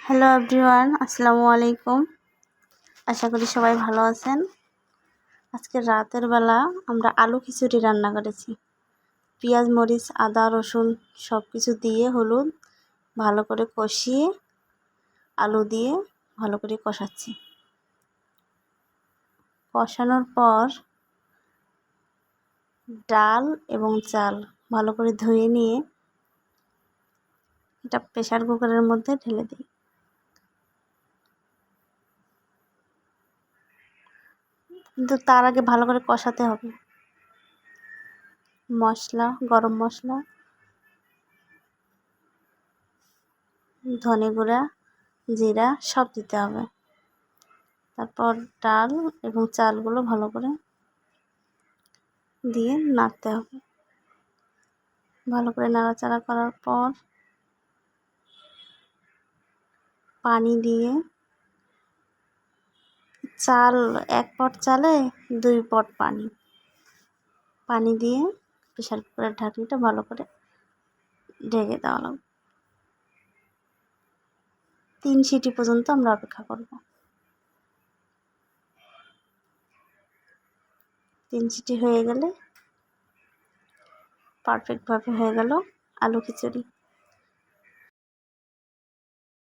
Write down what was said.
Hello everyone, আসসালামু আলাইকুম। আশা করি সবাই ভালো আছেন। আজকে রাতের বেলা আমরা আলু খিচুড়ি রান্না করেছি। পেঁয়াজ, মরিচ, আদা, রসুন সব কিছু দিয়ে হলুদ ভালো করে কষিয়ে আলু দিয়ে ভালো করে কষাচ্ছি। কষানোর পর ডাল এবং চাল ভালো করে ধুয়ে নিয়ে এটা প্রেসার কুকারের মধ্যে ঢেলে দিই। কিন্তু তার আগে ভালো করে কষাতে হবে। মশলা, গরম মশলা, ধনে গুঁড়া, জিরা সব দিতে হবে। তারপর ডাল এবং চালগুলো ভালো করে দিয়ে নাড়তে হবে। ভালো করে নাড়াচাড়া করার পর পানি দিয়ে, চাল 1 পট চালে 2 পট পানি দিয়ে প্রেসার কুকারের ঢাকনিটা ভালো করে ঢেকে দেওয়া লাগবে। 3 সিটি পর্যন্ত আমরা অপেক্ষা করব। 3 সিটি হয়ে গেলে পারফেক্টভাবে হয়ে গেল আলু খিচুড়ি।